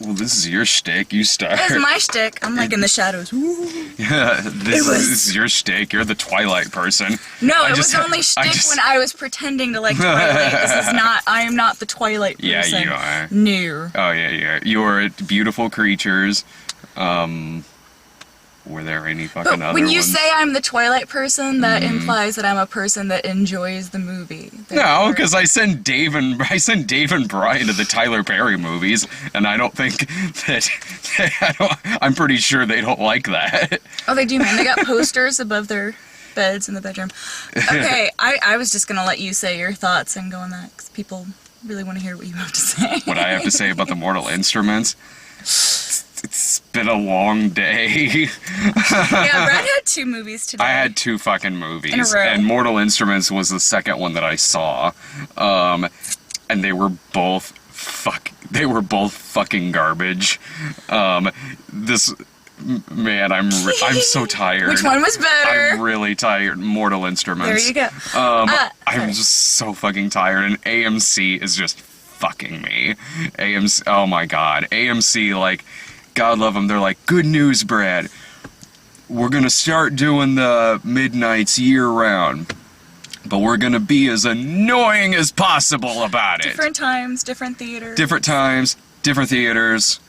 Well, this is your shtick. You start. It's my shtick. I'm like in the shadows. Ooh. Yeah, this is your shtick. You're the Twilight person. No, it was only shtick when I was pretending to like Twilight. This is not. I am not the Twilight person. Yeah, you are. No. Oh yeah. You are beautiful creatures. Were there any fucking other when you ones? say I'm the Twilight person, that implies that I'm a person that enjoys the movie. No, because I send Dave and Brian to the Tyler Perry movies, and I don't think that I'm pretty sure they don't like that. Oh, they do, man. They got posters above their beds in the bedroom. Okay, I was just gonna let you say your thoughts and go on that, because people really want to hear what you have to say. What I have to say about the Mortal Instruments? It's been a long day. Yeah, Brad had 2 movies today. I had 2 fucking movies. In a row. And Mortal Instruments was the second one that I saw. And they were both fucking garbage. Man, I'm so tired. Which one was better? I'm really tired. Mortal Instruments. There you go. I'm just so fucking tired, and AMC is just fucking me. AMC, oh my god. AMC, like, God love them, they're like, good news, Brad. We're gonna start doing the midnights year-round, but we're gonna be as annoying as possible about it. Different times, different theaters. Different times, different theaters.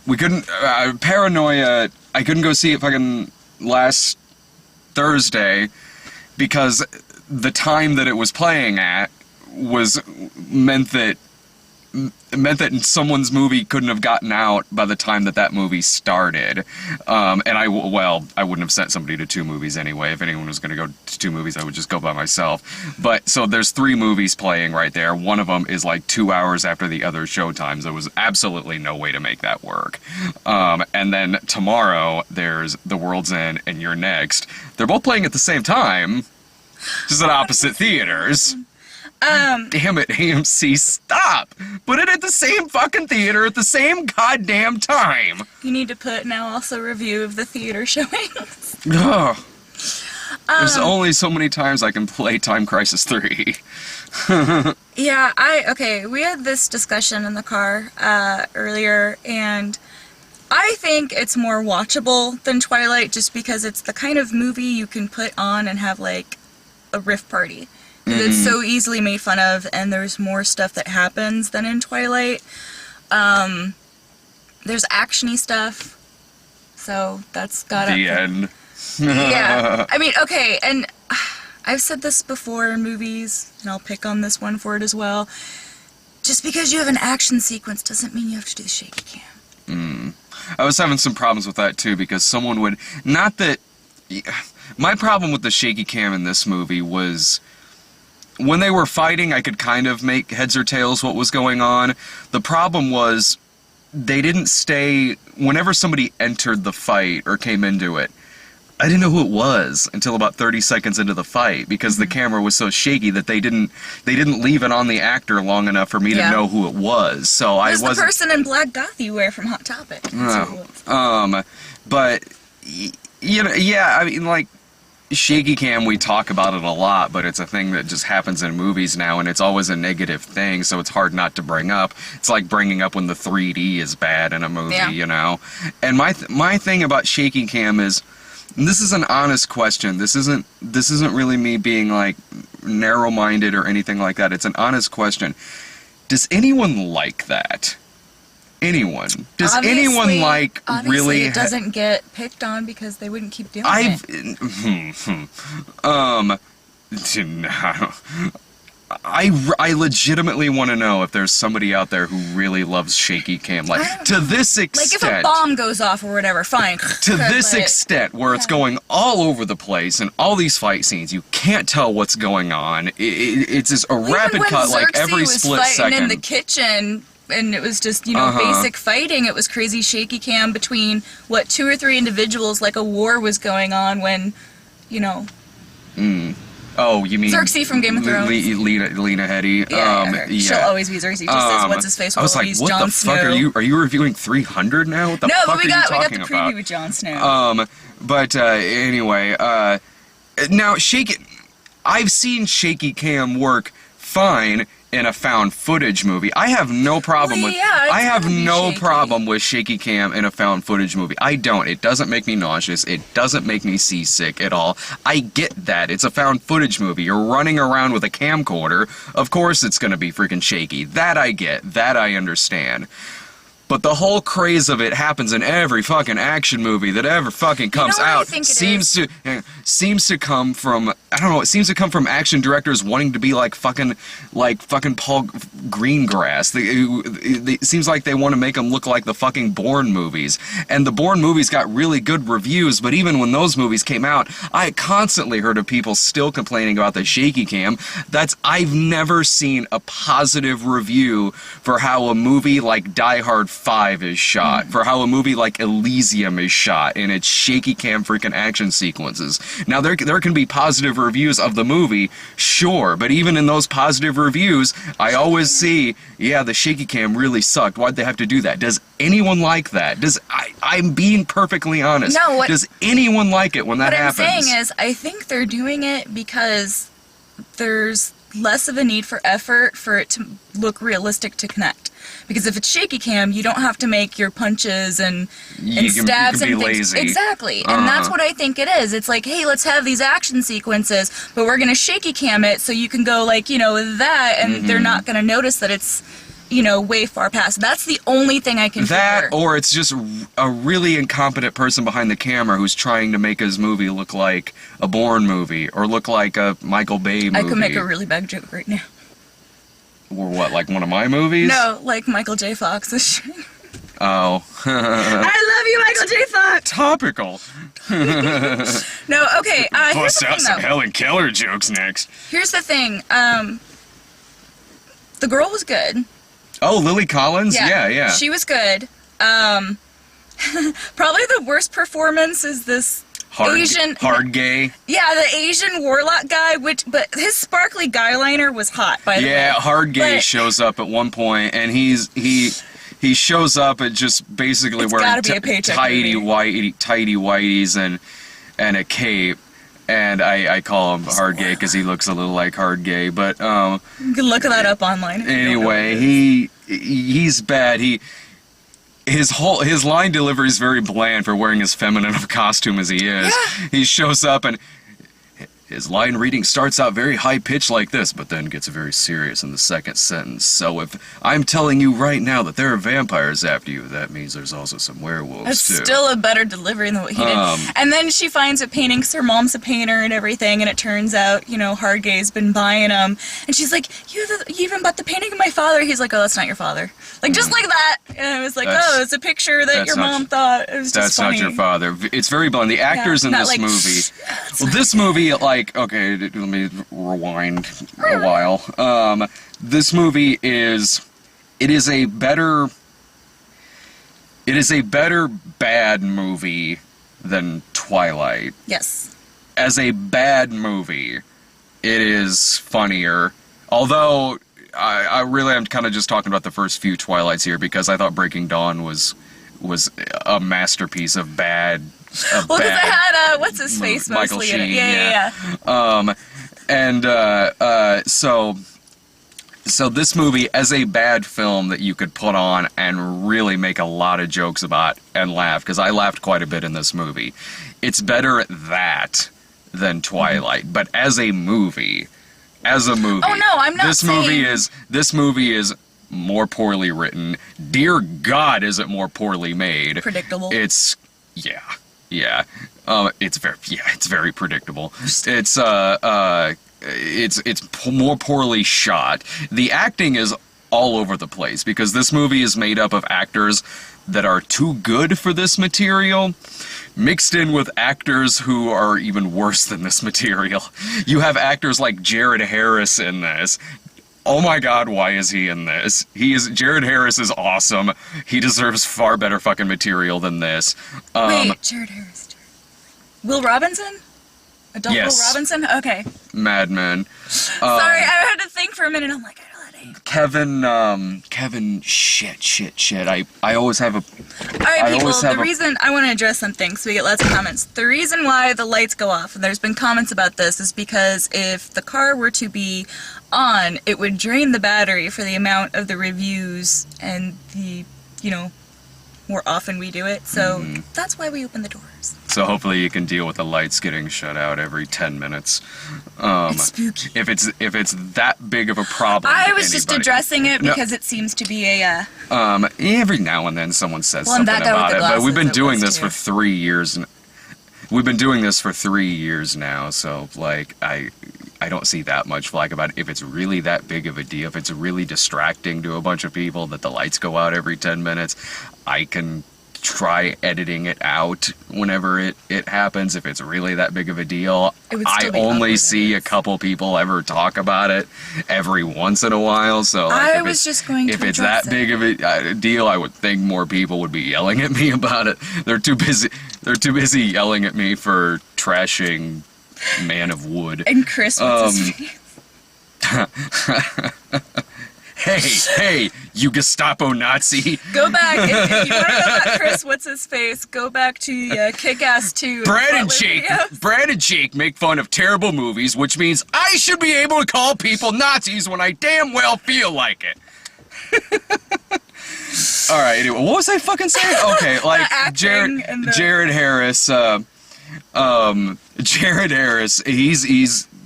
We couldn't, Paranoia, I couldn't go see it fucking last Thursday because the time that it was playing at meant that someone's movie couldn't have gotten out by the time that movie started. And I wouldn't have sent somebody to 2 movies anyway. If anyone was going to go to 2 movies, I would just go by myself. But, so there's 3 movies playing right there. One of them is like 2 hours after the other showtimes. There was absolutely no way to make that work. And then tomorrow, there's The World's End and You're Next. They're both playing at the same time, just at opposite theaters. Damn it, AMC, stop! Put it at the same fucking theater at the same goddamn time! You need to put now also review of the theater showings. Ugh. There's only so many times I can play Time Crisis 3. Yeah, we had this discussion in the car earlier, and I think it's more watchable than Twilight just because it's the kind of movie you can put on and have, like, a riff party. It's so easily made fun of, and there's more stuff that happens than in Twilight. There's actiony stuff, so that's gotta... The end. Yeah. I mean, okay, and I've said this before in movies, and I'll pick on this one for it as well. Just because you have an action sequence doesn't mean you have to do the shaky cam. I was having some problems with that, too, because someone would... Not that... My problem with the shaky cam in this movie was... When they were fighting, I could kind of make heads or tails what was going on. The problem was, they didn't stay... Whenever somebody entered the fight or came into it, I didn't know who it was until about 30 seconds into the fight, because the camera was so shaky that they didn't leave it on the actor long enough for me to know who it was. So I wasn't... the person in black goth you wear from Hot Topic. But, you know, yeah, I mean, like, shaky cam, we talk about it a lot, but it's a thing that just happens in movies now, and it's always a negative thing, so it's hard not to bring up. It's like bringing up when the 3D is bad in a movie, you know? And my thing about shaky cam is, and this is an honest question, this isn't really me being, like, narrow-minded or anything like that, it's an honest question. Does anyone like that? Anyone? Does anyone like really? It doesn't get picked on because they wouldn't keep doing it. I legitimately want to know if there's somebody out there who really loves shaky cam, like to this extent. Like if a bomb goes off or whatever, fine. To this extent, where it's going all over the place and all these fight scenes, you can't tell what's going on. It's just a rapid cut, like every split second. In the kitchen. And it was just, you know, basic fighting. It was crazy shaky cam between, 2 or 3 individuals, like a war was going on when, you know... Oh, you mean... Xerxes from Game of Thrones. Lena Headey. Yeah. She'll always be Xerxes, just as what's-his-face will always Jon Snow. I was like, what the fuck, are you reviewing 300 now? What the fuck are you talking about? We got the preview with Jon Snow. But, anyway, now, I've seen shaky cam work fine in a found footage movie. I have no problem Well, with yeah, it's I have gonna be no shaky. problem with shaky cam in a found footage movie. I don't. It doesn't make me nauseous. It doesn't make me seasick at all. I get that. It's a found footage movie. You're running around with a camcorder. Of course it's going to be freaking shaky. That I get. That I understand. But the whole craze of it happens in every fucking action movie that ever fucking comes what I out. think it Seems to come from, I don't know, it seems to come from action directors wanting to be like fucking Paul Greengrass. It seems like they want to make them look like the fucking Bourne movies. And the Bourne movies got really good reviews, but even when those movies came out, I constantly heard of people still complaining about the shaky cam. I've never seen a positive review for how a movie like Die Hard 5 is shot, for how a movie like Elysium is shot in its shaky cam freaking action sequences. Now there can be positive reviews of the movie, sure, but even in those positive reviews, I always see, yeah, the shaky cam really sucked. Why'd they have to do that? Does anyone like that? I'm being perfectly honest. No, does anyone like it when that happens? What I'm saying is, I think they're doing it because there's less of a need for effort for it to look realistic to connect. Because if it's shaky cam, you don't have to make your punches and stabs you can and be things. lazy. Exactly. And that's what I think it is. It's like, hey, let's have these action sequences, but we're going to shaky cam it so you can go like, that, and they're not going to notice that it's, way far past. That's the only thing I can That, figure. or it's just a really incompetent person behind the camera who's trying to make his movie look like a Bourne movie, or look like a Michael Bay movie. I could make a really bad joke right now. Or what, like one of my movies? No, like Michael J. Fox's. Oh. I love you, Michael J. Fox! Topical. No, okay, here's Bust the out thing, some though. Helen Keller jokes next. Here's the thing, the girl was good. Oh, Lily Collins? Yeah. She was good. Probably the worst performance is this Asian... Hard gay. Yeah, the Asian warlock guy, but his sparkly guy liner was hot, by the way. Yeah, Hard gay But- shows up at one point, and he shows up at just basically It's wearing gotta be a paycheck tidy movie. whities and a cape. And I call him Hard gay because he looks a little like Hard gay, but You can look that up online. if you don't know anyway, what it is. he's bad. His line delivery is very bland for wearing as feminine of a costume as he is. Yeah. He shows up and his line reading starts out very high pitched like this, but then gets very serious in the second sentence. So if I'm telling you right now that there are vampires after you, that means there's also some werewolves It's too. still a better delivery than what he did. And then she finds a painting 'cause her mom's a painter and everything, and it turns out, Hard Gay's been buying them. And she's like, you even bought the painting of my father? He's like, oh, that's not your father. Like, just like that. And I was like, it's a picture that your mom thought. It was just funny. That's not your father. It's very blunt. The actors in not this like, movie... Well, this movie, okay, let me rewind a while. This movie is a better bad movie than Twilight. Yes. As a bad movie, it is funnier. Although, I really am kind of just talking about the first few Twilights here, because I thought Breaking Dawn was a masterpiece of bad... Well, because I had, what's his face Michael mostly in it. Sheen, Yeah. So this movie, as a bad film that you could put on and really make a lot of jokes about and laugh, because I laughed quite a bit in this movie, it's better at that than Twilight. But as a movie, oh no, I'm not this movie is more poorly written. Dear God, is it more poorly made? Predictable. It's it's very predictable. It's more poorly shot. The acting is all over the place because this movie is made up of actors that are too good for this material, mixed in with actors who are even worse than this material. You have actors like Jared Harris in this. Oh my God, why is he in this? Jared Harris is awesome. He deserves far better fucking material than this. Wait, Jared Harris. Will Robinson? Adult Yes. Will Robinson? Okay. Mad Men. Sorry, I had to think for a minute. I'm like, I know that name. Kevin, shit. I always have a... Alright, people, the reason I want to address something, so we get lots of comments. The reason why the lights go off, and there's been comments about this, is because if the car were to be on, it would drain the battery for the amount of the reviews and the, more often we do it. So that's why we open the doors. So hopefully you can deal with the lights getting shut out every 10 minutes. It's spooky. If it's that big of a problem. I was just addressing it because it seems to be a. Every now and then someone says Well, and something that guy with about the it, but we've been glasses, it doing was this too. for 3 years. We've been doing this for 3 years now, so like I don't see that much flag about it. If it's really that big of a deal, if it's really distracting to a bunch of people that the lights go out every 10 minutes, I can try editing it out whenever it happens. If it's really that big of a deal, It would I still be only awkward see a anyways. couple people ever talk about it every once in a while. So like, I if was just going to if it's that address it. big of a deal, I would think more people would be yelling at me about it. They're too busy yelling at me for trashing Man of Wood. And Chris, what's his face? Hey, you Gestapo Nazi. Go back. If you want to know about Chris, what's his face? Go back to Kick-Ass 2. Brad and Jake make fun of terrible movies, which means I should be able to call people Nazis when I damn well feel like it. All right, anyway, what was I fucking saying? Okay, like acting and the- Jared Harris,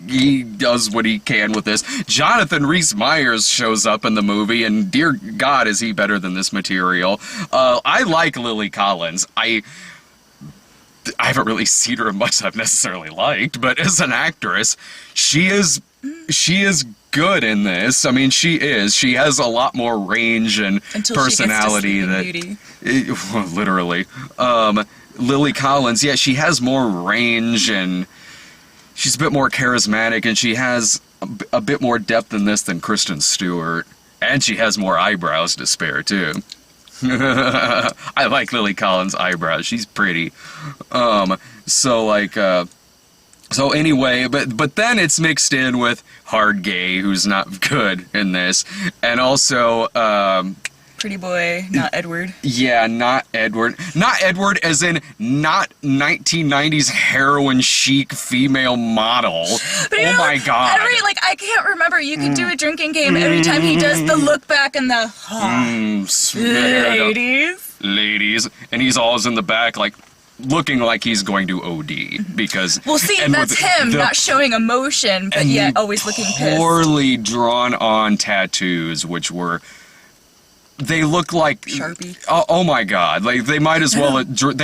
he does what he can with this. Jonathan Rhys-Meyers shows up in the movie, and dear God, is he better than this material. I like Lily Collins. I haven't really seen her in much I've necessarily liked, but as an actress, she is good in this. I mean, she has a lot more range and Until personality she gets to Sleeping Beauty. literally. Lily Collins, yeah, she has more range and she's a bit more charismatic, and she has a bit more depth in this than Kristen Stewart, and she has more eyebrows to spare too. I like Lily Collins' eyebrows. She's pretty. So anyway, but then it's mixed in with Hard Gay, who's not good in this, and also Pretty boy, not Edward. yeah, not Edward as in not 1990s heroin chic female model. But you Oh know, my God. I can't remember. You can do a drinking game every time he does the look back and the Ladies, and he's always in the back, like looking like he's going to OD because. Well, see, and that's with him the not showing emotion, but yet always looking pissed. poorly drawn on tattoos, which were. They look like Sharpie. Oh my God! Like they might as well have drawn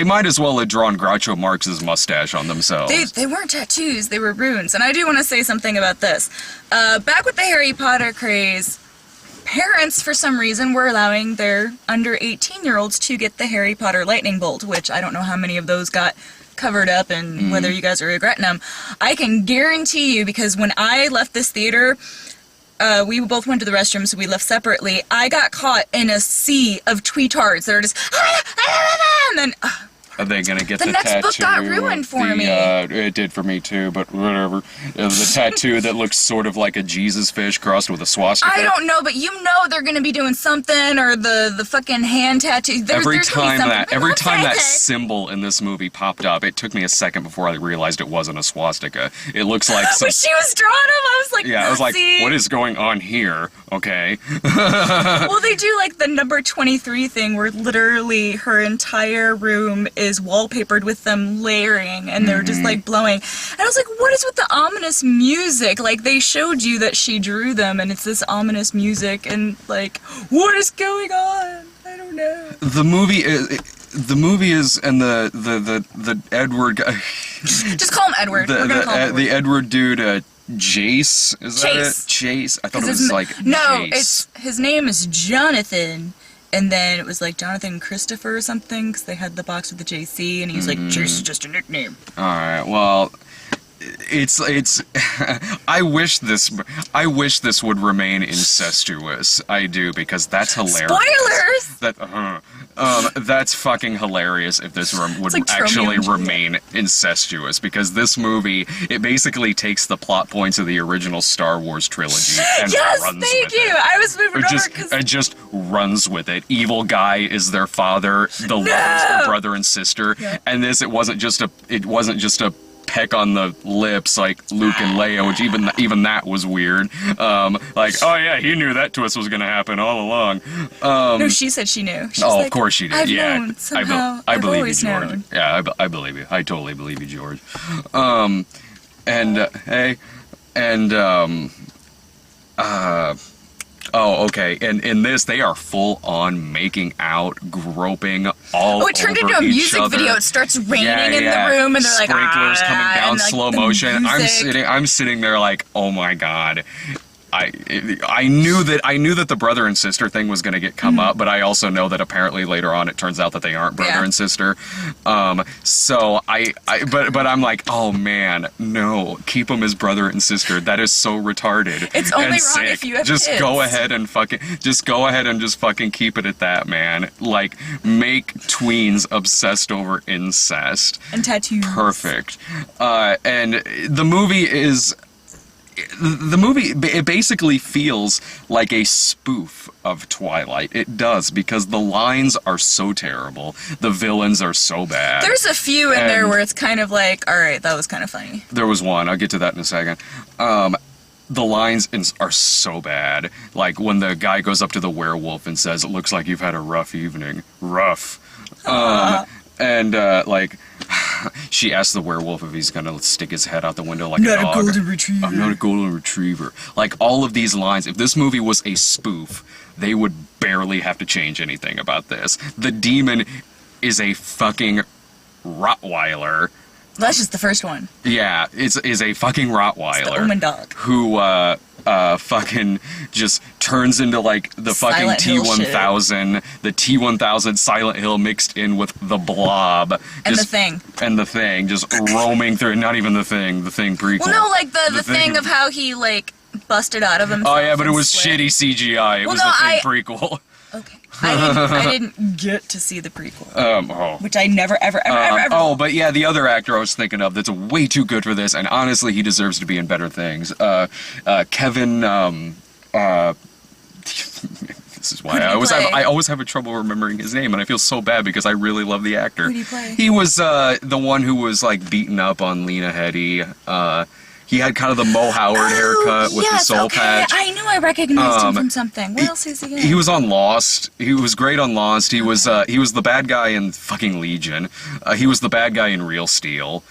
Groucho Marx's mustache on themselves. They weren't tattoos, they were runes. And I do want to say something about this. Back with the Harry Potter craze, parents, for some reason, were allowing their under 18-year-olds to get the Harry Potter lightning bolt, which I don't know how many of those got covered up and whether you guys are regretting them. I can guarantee you, because when I left this theater, we both went to the restroom, so we left separately. I got caught in a sea of tweetards that are just, and then Are they gonna get The the next tattoo? book got ruined for me. It did for me too, but whatever. The tattoo that looks sort of like a Jesus fish crossed with a swastika. I don't know, but you know they're gonna be doing something, or the fucking hand tattoo. Every There's gonna be time something. that symbol in this movie popped up, it took me a second before I realized it wasn't a swastika. It looks like some. When she was drawing him, I was like, Yeah, I was like, "Nazi." what is going on here? Okay. Well, they do like the number 23 thing, where literally her entire room is wallpapered with them layering, and they're just like blowing. And I was like, what is with the ominous music? Like, they showed you that she drew them, and it's this ominous music, and like, what is going on? I don't know. The movie is, and the Edward guy. Just call him Edward. We're gonna call him Edward. The Edward dude, Jace, is that Chase. it? Chase. I thought 'Cause it was like no, Jace. his name is Jonathan, and then it was like Jonathan Christopher or something, because they had the box with the JC, and he was like, Chase is just a nickname. All right. Well, it's. I wish this would remain incestuous. I do, because that's hilarious. Spoilers! That's fucking hilarious if this would like actually Romeo and Juliet. remain incestuous, because this movie, it basically takes the plot points of the original Star Wars trilogy and Yes, runs thank with you! it. I was moving over It because just runs with it. Evil guy is their father, the lovers, their brother and sister, Yeah. and this it wasn't just a peck on the lips like Luke and Leia, which even that was weird. Like, oh yeah, he knew that twist was gonna happen all along. No, she said she knew. She's Oh, like, of course she did. I've Yeah, known somehow. I I've believe you, always George. known. Yeah, I believe you. I totally believe you, George. Oh, okay. And in this, they are full on making out, groping all over it turned into a each music other. video. It starts raining in the room, and they're like, sprinklers coming down, and, like, slow the motion. music. I'm sitting there like, oh my god. I knew that the brother and sister thing was going to come up, but I also know that apparently later on it turns out that they aren't brother and sister. So but I'm like, oh man, no, keep them as brother and sister. That is so retarded. It's only and wrong sick. if you have just kids. go ahead and just fucking keep it at that, man. Like, make tweens obsessed over incest. And tattoos. Perfect. And the movie it basically feels like a spoof of Twilight. It does, because the lines are so terrible. The villains are so bad. There's a few in there where it's kind of like, all right, that was kind of funny. There was one. I'll get to that in a second. The lines are so bad. Like when the guy goes up to the werewolf and says, "It looks like you've had a rough evening." Rough. Like, she asks the werewolf if he's gonna stick his head out the window like a dog. Not a golden retriever. I'm not a golden retriever. Like, all of these lines, if this movie was a spoof, they would barely have to change anything about this. The demon is a fucking Rottweiler. That's just the first one. Yeah, is a fucking Rottweiler. It's the Omen dog. Who, fucking just turns into, like, the fucking Silent Hill T-1000, the T-1000 Silent Hill mixed in with the Blob. And just, the Thing. Just roaming through, not even the Thing prequel. Well, no, like, the thing of how he, like, busted out of himself. Oh, yeah, but it and was slipped. shitty CGI. It was the Thing prequel. Okay. I didn't get to see the prequel. Which I never, ever. Oh, but yeah, the other actor I was thinking of that's way too good for this, and honestly, he deserves to be in better things. Kevin, this is why I always have trouble remembering his name, and I feel so bad because I really love the actor. Who did he play? He was the one who was like beaten up on Lena Headey. He had kind of the Mo Howard haircut with the soul patch. I knew I recognized him from something. What else is he in? He was on Lost. He was great on Lost. He was the bad guy in fucking Legion. He was the bad guy in Real Steel.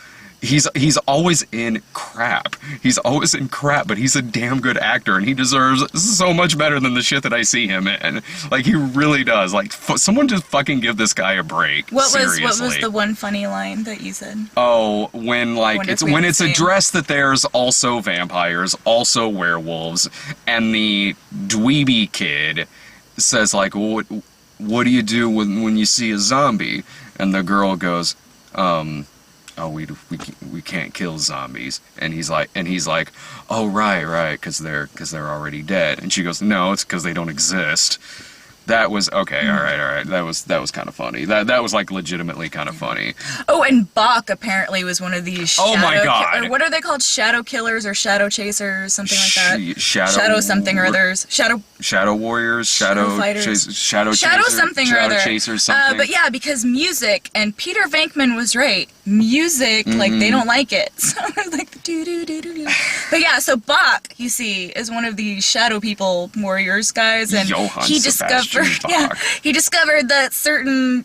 He's always in crap. He's always in crap, but he's a damn good actor, and he deserves so much better than the shit that I see him in. Like, he really does. Like, someone just fucking give this guy a break. What Seriously. was the one funny line that you said? Oh, when it's addressed that there's also vampires, also werewolves, and the dweeby kid says, like, what do you do when you see a zombie? And the girl goes, oh, we can't kill zombies. And he's like, oh, right, because they're already dead. And she goes, no, it's because they don't exist. That was okay. All right. That was kind of funny. That was like legitimately kind of funny. Oh, and Bach apparently was one of these. Oh my god! Or what are they called? Shadow killers or shadow chasers, something like that. Shadow something or others. Shadow warriors. Shadow fighters. Shadow something or other. Chasers. Something. But yeah, because music, and Peter Venkman was right. Music, like, they don't like it. So like do do do do do. But yeah, so Bach, you see, is one of these shadow people warriors guys, and he discovered that certain,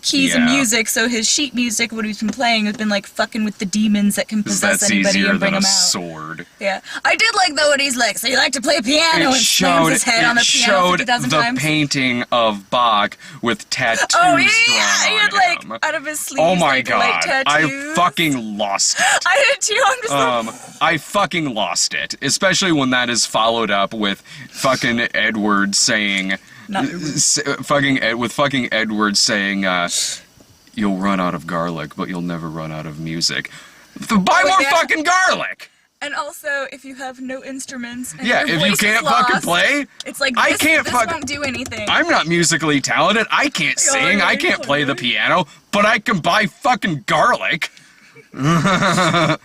keys in music, so his sheet music, what he's been playing, has been like fucking with the demons that can possess anybody and bring them out. Sword. Yeah. I did like though when he's like, so you like to play piano, and slams his head on the piano 50,000 times. The painting of Bach with tattoos drawn he had like him. out of his sleeves. Oh my like, god. light tattoos. I fucking lost it. I did too. I'm just like, I fucking lost it. Especially when that is followed up with fucking Edward saying fucking Edward saying you'll run out of garlic, but you'll never run out of music. Buy more fucking garlic! And also, if you have no instruments, and yeah, your if you voice can't is lost, fucking play, it's like this won't do anything. I'm not musically talented. I can't sing. I can't play the piano, but I can buy fucking garlic. I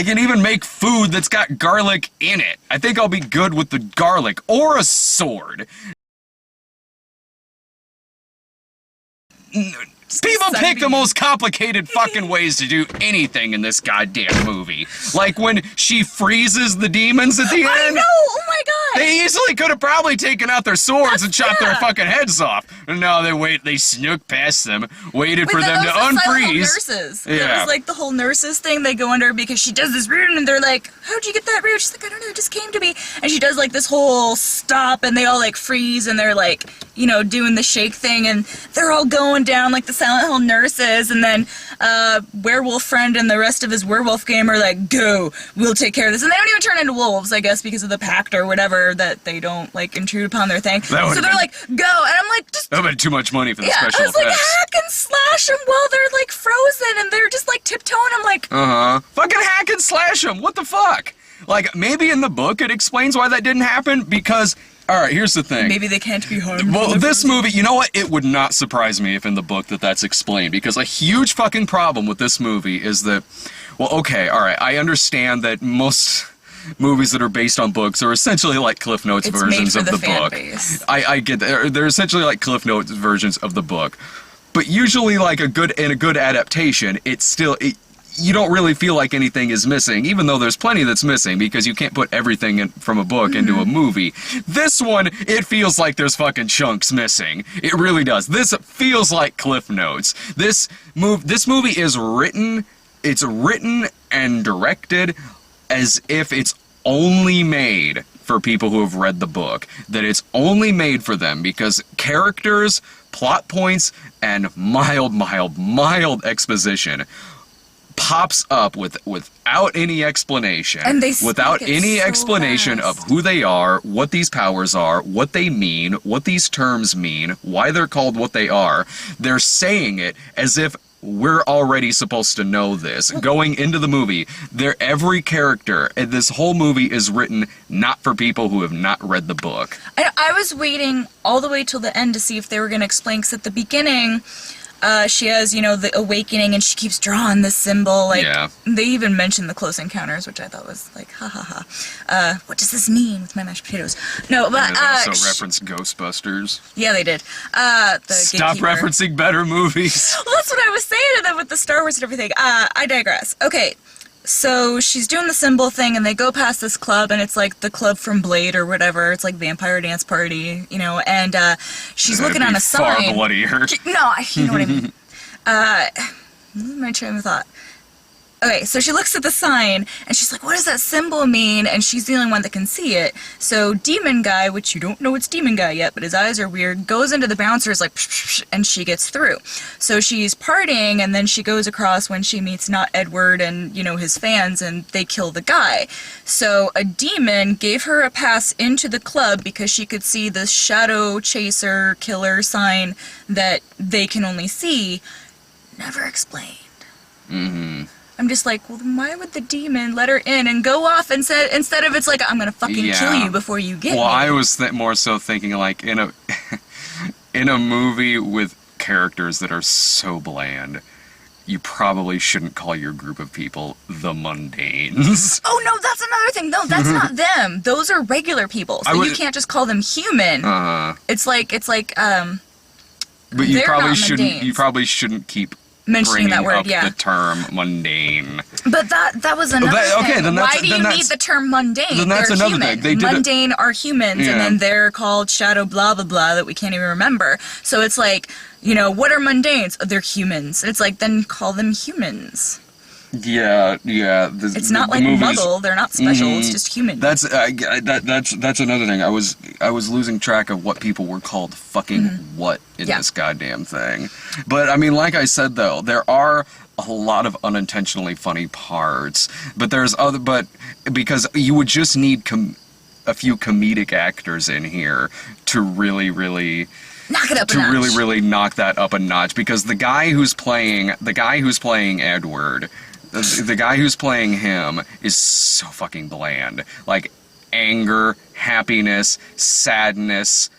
can even make food that's got garlic in it. I think I'll be good with the garlic or a sword. People pick the sunbeam. most complicated fucking ways to do anything in this goddamn movie. Like when she freezes the demons at the end. I know! Oh my god! They easily could have probably taken out their swords and chopped their yeah. fucking heads off. No, they snuck past them, waited for them to those are the silent unfreeze. Nurses. Yeah. That was like the whole nurses thing. They go under because she does this rune, and they're like, "How'd you get that rune?" She's like, "I don't know. It just came to me." And she does like this whole stop, and they all like freeze, and they're like, doing the shake thing, and they're all going down like the Silent Hill nurses, and then Werewolf Friend and the rest of his werewolf game are like, "Go, we'll take care of this," and they don't even turn into wolves, I guess, because of the pact or whatever that they don't like intrude upon their thing. So they're like, "Go," and I'm like, just. That would have been too much money for the Yeah, special I was like, effects. hack and slash them while they're like frozen and they're just like tiptoeing. I'm like, Fucking hack and slash them. What the fuck? Like, maybe in the book it explains why that didn't happen because, alright, here's the thing. maybe they can't be harmed. Well, this movie, you know what? It would not surprise me if in the book that's explained, because a huge fucking problem with this movie is that, well, okay, alright, I understand that most movies that are based on books are essentially like Cliff Notes It's versions made for of the the fan book. base. I get that. They're essentially like Cliff Notes versions of the book. But usually, like a good adaptation, you don't really feel like anything is missing, even though there's plenty that's missing, because you can't put everything from a book into a movie. This one, it feels like there's fucking chunks missing. It really does. This feels like Cliff Notes. This movie is written and directed as if it's only made for people who have read the book. That it's only made for them, because characters, plot points, and mild exposition pops up without any explanation. And they without speak it any so explanation fast. of who they are, what these powers are, what they mean, what these terms mean, why they're called what they are. They're saying it as if we're already supposed to know this. Going into the movie, every character in this whole movie is written not for people who have not read the book. I was waiting all the way till the end to see if they were going to explain, because at the beginning, she has, the awakening, and she keeps drawing this symbol. Like, Yeah. They even mentioned the Close Encounters, which I thought was like, ha ha ha. What does this mean with my mashed potatoes? No, but They also reference Ghostbusters. yeah, they did. The Stop Gatekeeper. referencing better movies. Well, that's what I was saying to them with the Star Wars and everything. I digress. Okay, so she's doing the symbol thing, and they go past this club, and it's like the club from Blade or whatever. It's like Vampire Dance Party, and she's looking on a far sign. bloodier. No, you know what I mean. My train of thought. Okay, so she looks at the sign, and she's like, what does that symbol mean? And she's the only one that can see it. So Demon Guy, which you don't know it's Demon Guy yet, but his eyes are weird, goes into the bouncers like, psh, psh, psh, and she gets through. So she's partying, and then she goes across when she meets not Edward and, his fans, and they kill the guy. So a demon gave her a pass into the club because she could see the shadow chaser killer sign that they can only see. Never explained. I'm just like, well, then why would the demon let her in and go off and said, instead of it's like, I'm gonna fucking kill you before you get me. Well, I was more so thinking like in a movie with characters that are so bland, you probably shouldn't call your group of people the Mundanes. Oh no, that's another thing. No, that's not them. Those are regular people. So you can't just call them human. It's like but you they're probably not shouldn't. mundanes. You probably shouldn't keep mentioning that bringing word, up yeah. the term mundane. But that was another okay, thing. then Why do you need the term mundane? Then that's They're another human. thing. They did mundane are humans, Yeah. and then they're called shadow blah blah blah that we can't even remember. So it's like, what are mundanes? Oh, they're humans. It's like, then call them humans. Yeah. It's not like Muggle. They're not special. It's just human. That's another thing. I was losing track of what people were called fucking what in this goddamn thing. But I mean, like I said though, there are a lot of unintentionally funny parts. But because you would just need a few comedic actors in here to really knock it up a notch. really knock that up a notch, because the guy who's playing Edward, the guy who's playing him is so fucking bland. Like anger, happiness, sadness,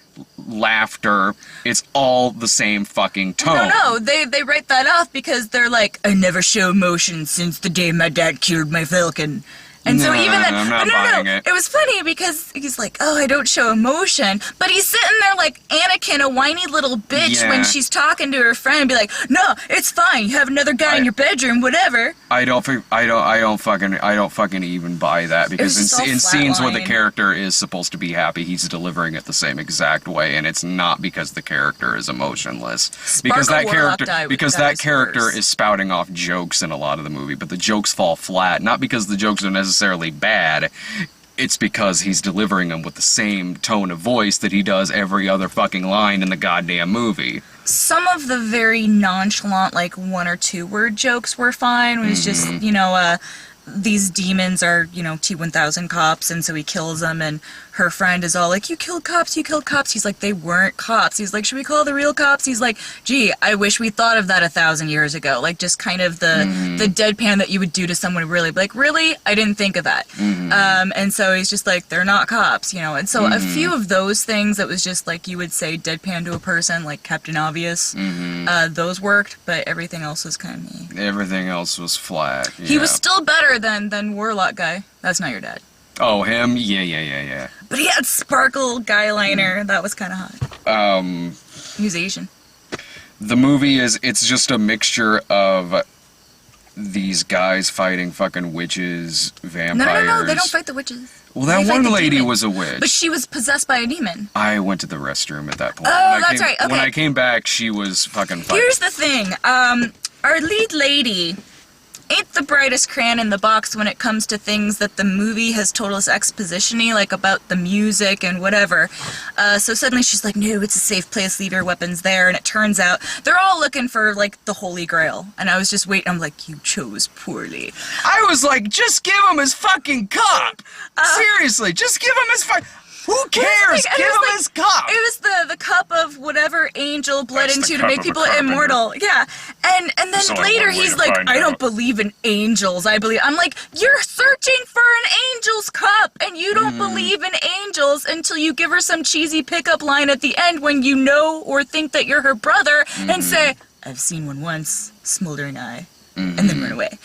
laughter, it's all the same fucking tone. No, they write that off because they're like, I never show emotion since the day my dad killed my falcon. And so No, even then, I'm not but buying it. It was funny because he's like, oh, I don't show emotion. But he's sitting there like Anakin, a whiny little bitch, Yeah. when she's talking to her friend and be like, no, it's fine. You have another guy in your bedroom, whatever. I don't fucking even buy that, because just all in scenes where the flatline. character is supposed to be happy, he's delivering it the same exact way, and it's not because the character is emotionless. Because that Warlock character died with because that that was character worse. is spouting off jokes in a lot of the movie, but the jokes fall flat, not because the jokes are necessarily bad. It's because he's delivering them with the same tone of voice that he does every other fucking line in the goddamn movie. Some of the very nonchalant, like 1 or 2 word jokes were fine. It was just, these demons are, T-1000 cops, and so he kills them, and her friend is all like, you killed cops. He's like, they weren't cops. He's like, should we call the real cops? He's like, gee, I wish we thought of that 1,000 years ago. Like, just kind of the deadpan that you would do to someone really, like, really? I didn't think of that. And so he's just like, they're not cops, And so a few of those things that was just like, you would say deadpan to a person, like Captain Obvious, those worked, but everything else was kind of me. Everything else was flat. He was still better than Warlock guy. That's not your dad. Oh, him? Yeah. But he had sparkle guy liner. That was kind of hot. He was Asian. The movie it's just a mixture of these guys fighting fucking witches, vampires. No, they don't fight the witches. Well, that They fight one the lady demon. was a witch. But she was possessed by a demon. I went to the restroom at that point. Oh, that's right, okay. When I came back, she was fucking fighting. Here's the thing. Our lead lady ain't the brightest crayon in the box when it comes to things that the movie has told us exposition-y, like about the music and whatever. So suddenly she's like, no, it's a safe place, leave your weapons there. And it turns out they're all looking for, like, the Holy Grail. And I was just waiting. I'm like, you chose poorly. I was like, just give him his fucking cup! Seriously, just give him his Who cares? Give him his cup! It was the cup of whatever angel bled That's the into to cup make of a people carpenter. immortal. Yeah. And then There's only later one way he's to like, find I don't out." believe in angels. I'm like, you're searching for an angel's cup, and you don't believe in angels until you give her some cheesy pickup line at the end when you know or think that you're her brother and say, I've seen one once, smoldering eye. And then run away.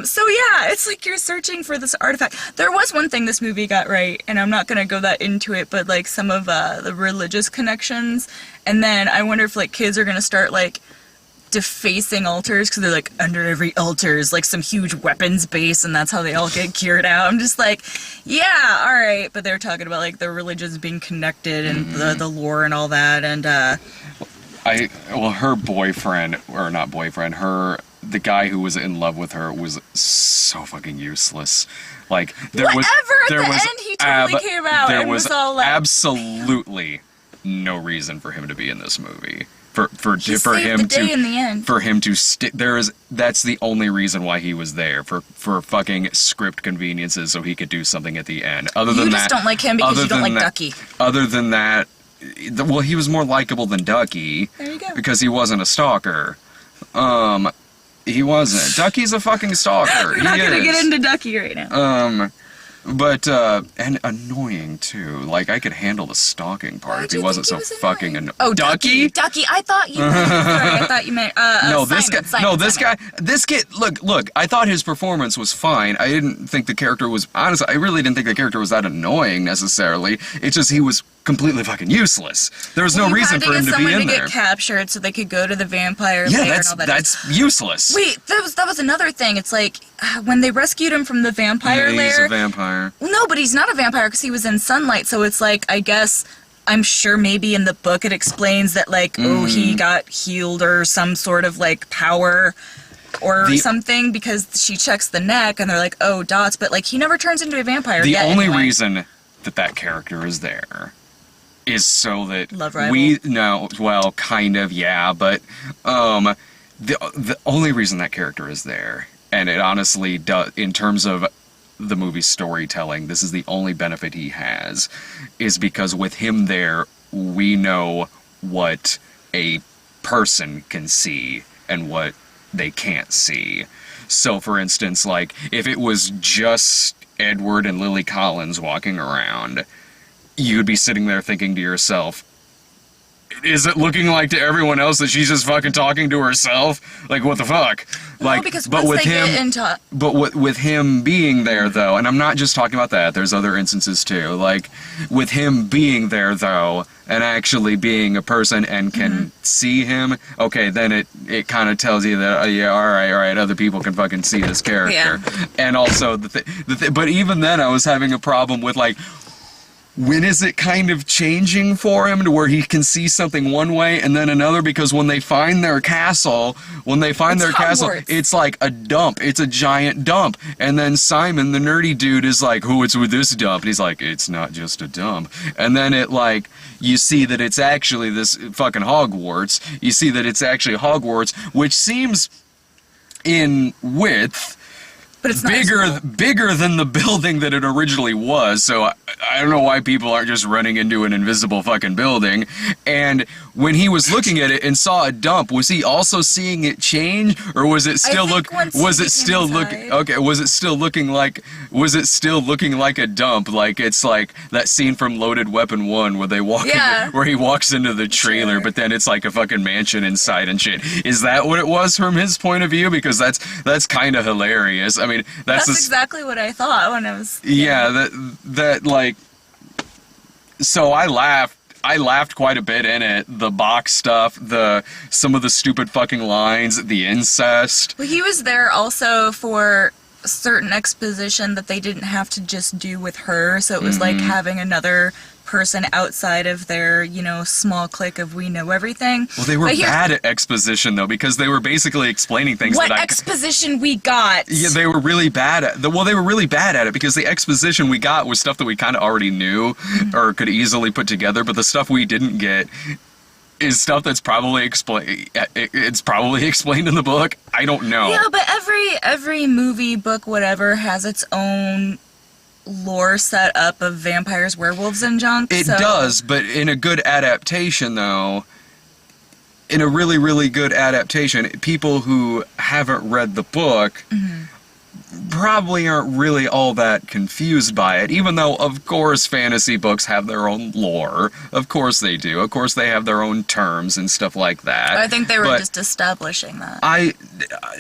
So yeah, it's like you're searching for this artifact. There was one thing this movie got right, and I'm not gonna go that into it, but like some of the religious connections, and then I wonder if like kids are gonna start like defacing altars because they're like, under every altar is like some huge weapons base, and that's how they all get cured out. I'm just like, yeah, all right, but they're talking about like the religions being connected and the lore and all that, and her boyfriend, or not boyfriend, the guy who was in love with her was so fucking useless. Like, there whatever, was at there the was end he totally came out there and was was all like, absolutely no reason for him to be in this movie. For he for saved him the day to in the end. for him to stick that's the only reason why he was there, for fucking script conveniences, so he could do something at the end. Other than You that, just don't like him because other you don't than like that- Ducky. Other than that, well, he was more likable than Ducky. There you go. Because he wasn't a stalker. He wasn't. Ducky's a fucking stalker. We're not He gonna is. get into Ducky right now. But and annoying too. Like, I could handle the stalking part Why if do he you wasn't think so he was fucking annoying? annoying. Oh, Ducky? Ducky. I thought you meant. Sorry, I thought you meant. No, Simon, this Simon. guy. This kid. Look. I thought his performance was fine. I didn't think the character was. Honestly, I really didn't think the character was that annoying necessarily. It's just he was completely fucking useless. There was no You reason had for him to be someone in to there. get captured so they could go to the vampire Yeah, lair and all that. that's useless. Wait, that was another thing. It's like when they rescued him from the vampire Yeah, he's lair. a vampire. Well, no, but he's not a vampire because he was in sunlight. So it's like, I guess, I'm sure maybe in the book it explains that like, oh, he got healed or some sort of like power or something, because she checks the neck and they're like, oh, dots. But like, he never turns into a vampire. The yet, only anyway. reason that character is there is so that Love rival? kind of, yeah, but the only reason that character is there, and it honestly does, in terms of the movie's storytelling, this is the only benefit he has, is because with him there, we know what a person can see and what they can't see. So, for instance, like, if it was just Edward and Lily Collins walking around, you'd be sitting there thinking to yourself, is it looking like to everyone else that she's just fucking talking to herself? Like, what the fuck? Like, well, because once they get into... But with him being there, though, and I'm not just talking about that, there's other instances, too. Like, with him being there, though, and actually being a person and can see him, okay, then it kind of tells you that, yeah, all right, other people can fucking see this character. Yeah. And also, but even then, I was having a problem with, like, when is it kind of changing for him to where he can see something one way and then another? Because when they find their castle, it's like a dump. It's a giant dump. And then Simon, the nerdy dude, is like, "Who? It's with this dump?" And he's like, "It's not just a dump." And then you see that it's actually this fucking Hogwarts. You see that it's actually Hogwarts, which seems in width, but it's bigger than the building that it originally was, so I don't know why people aren't just running into an invisible fucking building. And when he was looking at it and saw a dump, was he also seeing it change, or was it still was it still looking like a dump? Like, it's like that scene from Loaded Weapon 1 where they where he walks into the trailer, but then it's like a fucking mansion inside and shit. Is that what it was from his point of view? Because that's kind of hilarious. I mean, that's exactly what I thought when I was... Yeah, that like... So I laughed quite a bit in it. The box stuff, some of the stupid fucking lines, the incest. Well, he was there also for certain exposition that they didn't have to just do with her, so it was like having another person outside of their, small clique of we know everything. Well, they were bad at exposition, though, because they were basically explaining things exposition we got? Yeah, they were really bad at... they were really bad at it, because the exposition we got was stuff that we kind of already knew, or could easily put together, but the stuff we didn't get is stuff that's probably explained in the book. I don't know. Yeah, but every movie, book, whatever, has its own lore set up of vampires, werewolves, and junk. It does, but in a good adaptation, though, in a really, really good adaptation, people who haven't read the book probably aren't really all that confused by it, even though, of course, fantasy books have their own lore. Of course they do. Of course they have their own terms and stuff like that. I think they were just establishing that.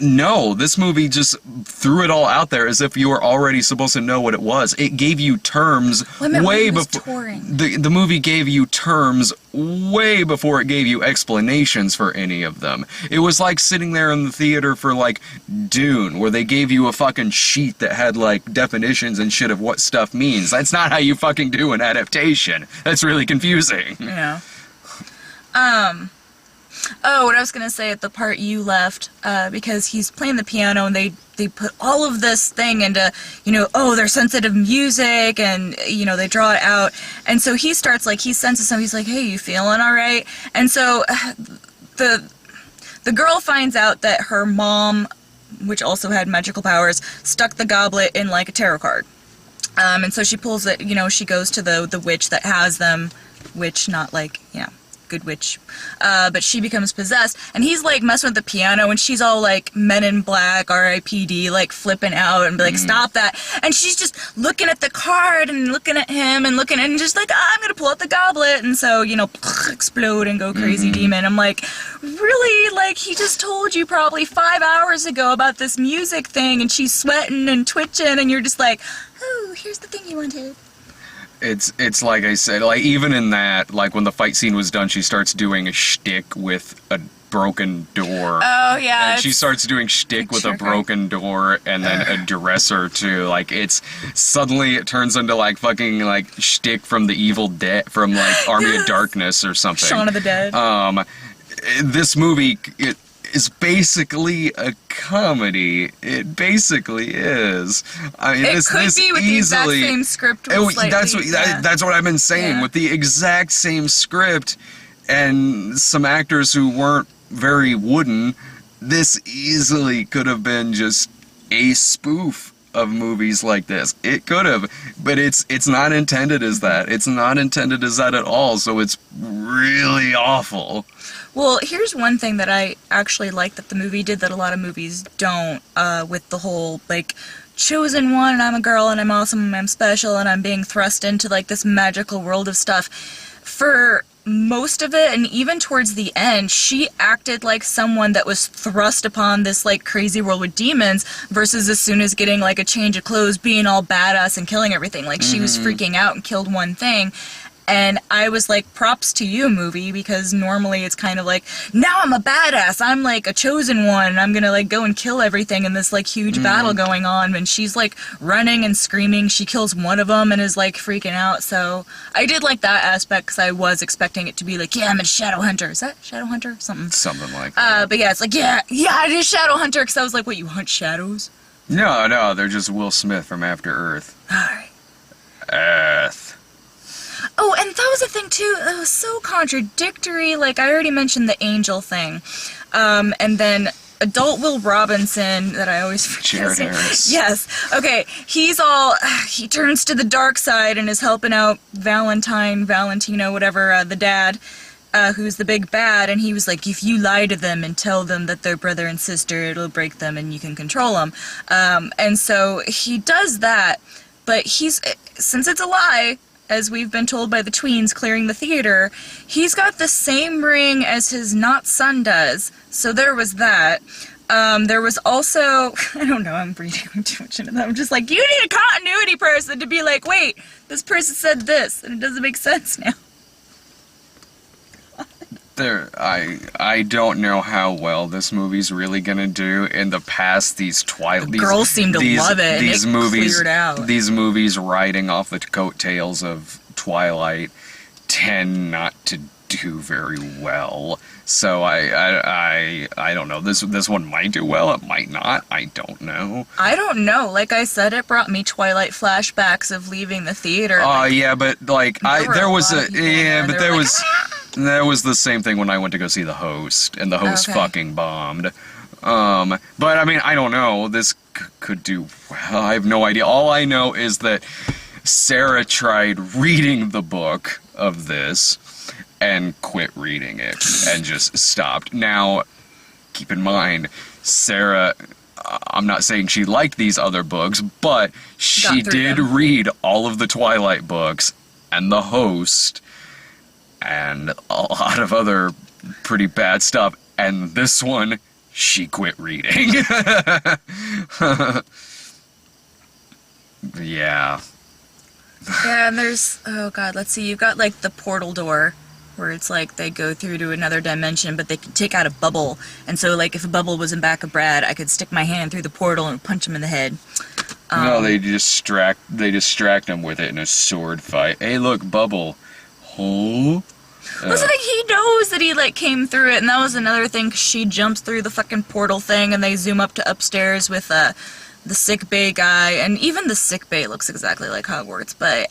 No, this movie just threw it all out there as if you were already supposed to know what it was. It gave you terms way before... The movie gave you terms way before it gave you explanations for any of them. It was like sitting there in the theater for, like, Dune, where they gave you a fucking sheet that had, like, definitions and shit of what stuff means. That's not how you fucking do an adaptation. That's really confusing. Yeah. Oh, what I was gonna say at the part you left, because he's playing the piano and they put all of this thing into, their sensitive music, and, they draw it out. And so he starts, like, he senses something, he's like, "Hey, you feeling alright?" And so the girl finds out that her mom, which also had magical powers, stuck the goblet in, like, a tarot card. And so she pulls it, she goes to the witch that has them, witch, not, like, good witch, but she becomes possessed, and he's like messing with the piano, and she's all like Men in Black, R.I.P.D., like flipping out and be like, "Stop that!" And she's just looking at the card and looking at him and looking and just like, "I'm gonna pull out the goblet," and so explode and go crazy demon. I'm like, really? Like, he just told you probably 5 hours ago about this music thing, and she's sweating and twitching, and you're just like, "Oh, here's the thing you wanted." It's like I said, like, even in that, like, when the fight scene was done, she starts doing a shtick with a broken door. Oh, yeah. And she starts doing shtick with a broken door and then a dresser, too. Like, suddenly it turns into, like, fucking, like, shtick from the Evil Dead, from, like, Army of Darkness or something. Shaun of the Dead. This movie, it is basically a comedy. It basically is. I mean, it could be with the exact same script. That's what I've been saying. With the exact same script and some actors who weren't very wooden, this easily could have been just a spoof of movies like this. It could have, but it's not intended as that. It's not intended as that at all, so it's really awful. Well, here's one thing that I actually like that the movie did that a lot of movies don't, with the whole, like, chosen one, and I'm a girl, and I'm awesome, and I'm special, and I'm being thrust into, like, this magical world of stuff. For most of it, and even towards the end, she acted like someone that was thrust upon this like crazy world with demons, versus as soon as getting like a change of clothes, being all badass and killing everything. Like she was freaking out and killed one thing. And I was like, props to you, movie, because normally it's kind of like, now I'm a badass, I'm like a chosen one, I'm gonna like go and kill everything in this like huge battle going on, and she's like running and screaming, she kills one of them and is like freaking out. So I did like that aspect, because I was expecting it to be like, yeah, I'm a shadow hunter. Is that shadow hunter? Something like that. But yeah, it's like, yeah, it is shadow hunter, because I was like, what, you hunt shadows? No, they're just Will Smith from After Earth. Alright. Earth. Oh, and that was a thing too, that was so contradictory. Like, I already mentioned the angel thing. And then adult Will Robinson, that I always forget. Jared Harris. Yes. Okay, he turns to the dark side and is helping out Valentino, whatever, the dad, who's the big bad, and he was like, if you lie to them and tell them that they're brother and sister, it'll break them and you can control them. And so he does that, but since it's a lie, as we've been told by the tweens clearing the theater, he's got the same ring as his not son does. So there was that. There was also, I don't know, I'm reading too much into that. I'm just like, you need a continuity person to be like, wait, this person said this, and it doesn't make sense now. I don't know how well this movie's really gonna do. In the past, Girls seem to love it. These and it movies, cleared out. these movies riding off the coattails of Twilight tend not to do very well. So I don't know. This one might do well. It might not. I don't know. I don't know. Like I said, it brought me Twilight flashbacks of leaving the theater. Yeah, but like there was the same thing when I went to go see The Host, and The Host fucking bombed. But I mean, I don't know. This could do well. I have no idea. All I know is that Sarah tried reading the book of this and quit reading it and just stopped. Now, keep in mind, Sarah, I'm not saying she liked these other books, but she did read all of the Twilight books and The Host and a lot of other pretty bad stuff, and this one she quit reading. Yeah. Yeah, and there's, oh god, let's see, you've got like the portal door, where it's like they go through to another dimension, but they can take out a bubble, and so like if a bubble was in back of Brad, I could stick my hand through the portal and punch him in the head. No, they distract him with it in a sword fight. Hey, look, bubble. Oh. That's the thing, he knows that he like came through it, and that was another thing, 'cause she jumps through the fucking portal thing, and they zoom up to upstairs with the sick bay guy, and even the sick bay looks exactly like Hogwarts, but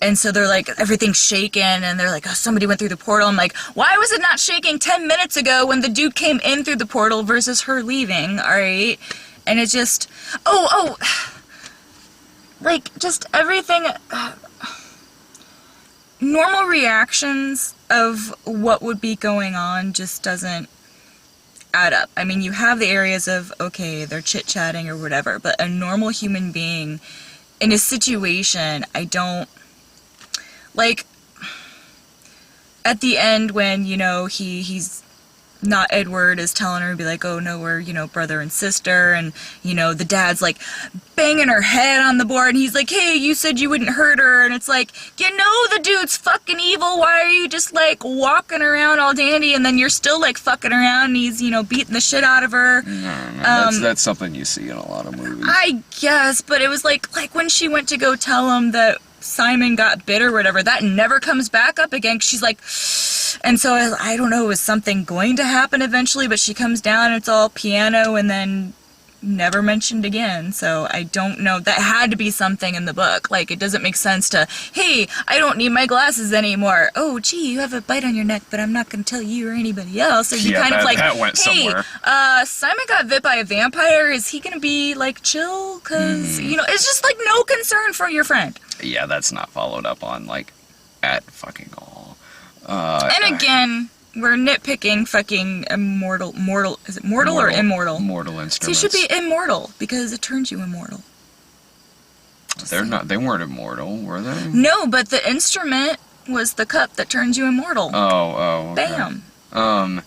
and so they're like, everything's shaking, and they're like, oh, somebody went through the portal. I'm like, why was it not shaking 10 minutes ago when the dude came in through the portal versus her leaving? All right, and it just, like just everything. Normal reactions of what would be going on just doesn't add up. I mean, you have the areas of, okay, they're chit-chatting or whatever, but a normal human being in a situation, I don't, like, at the end when, you know, he's not Edward is telling her to be like, oh no, we're, you know, brother and sister, and, you know, the dad's like banging her head on the board, and he's like, hey, you said you wouldn't hurt her, and it's like, you know the dude's fucking evil, why are you just like walking around all dandy, and then you're still like fucking around, and he's, you know, beating the shit out of her. No, that's something you see in a lot of movies. I guess, but it was like when she went to go tell him that Simon got bit or whatever, that never comes back up again, 'cause she's like, and so I don't know, is something going to happen eventually, but she comes down, it's all piano, and then never mentioned again, so I don't know, that had to be something in the book, like, it doesn't make sense to, hey, I don't need my glasses anymore, oh, gee, you have a bite on your neck, but I'm not going to tell you or anybody else, or you kind of like, that went hey, somewhere. Simon got bit by a vampire, is he going to be, like, chill, because, you know, it's just, like, no concern for your friend. Yeah, that's not followed up on, like, at fucking all. And again, we're nitpicking fucking mortal, is it mortal or immortal? Mortal instruments. See, it should be immortal, because it turns you immortal. They weren't immortal, were they? No, but the instrument was the cup that turns you immortal. Oh, okay. Bam.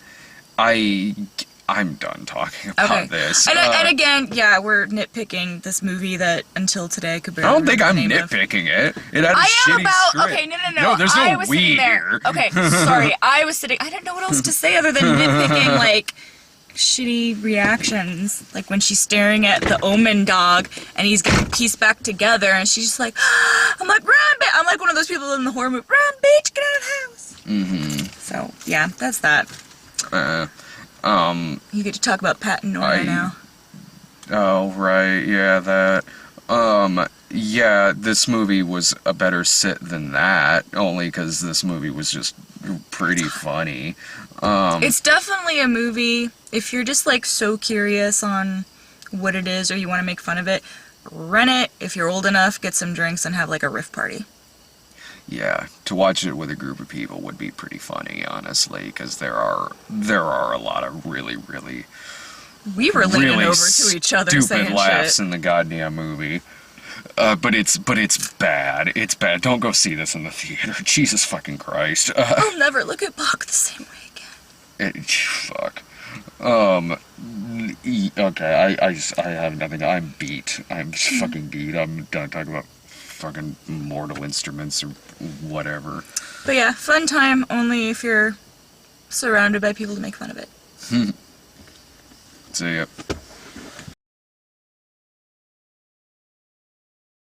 I'm done talking about this. And again, yeah, we're nitpicking this movie that until today could barely I don't think I'm remember the name of. nitpicking it. It had a I shitty am about script. okay, no. No, there's I no was we sitting there. here. Okay, sorry. I didn't know what else to say other than nitpicking like shitty reactions. Like when she's staring at the Omen dog and he's getting pieced back together and she's just like, I'm like, run, bitch. I'm like one of those people in the horror movie, run, bitch, get out of the house. Mm-hmm. So, yeah, that's that. You get to talk about Pat and Nora now. Oh, right, yeah, that. Yeah, this movie was a better sit than that, only because this movie was just pretty funny. It's definitely a movie, if you're just, like, so curious on what it is or you want to make fun of it, rent it. If you're old enough, get some drinks and have, like, a riff party. Yeah, to watch it with a group of people would be pretty funny, honestly, because there are a lot of really We were leaning over to each other saying stupid laughs shit. in the goddamn movie. But it's bad. It's bad. Don't go see this in the theater. Jesus fucking Christ. I'll never look at Bach the same way again. Fuck. Okay, I have nothing. I'm beat. I'm just fucking beat. I'm done talking about fucking Mortal Instruments or whatever. But yeah, fun time only if you're surrounded by people to make fun of it. See ya.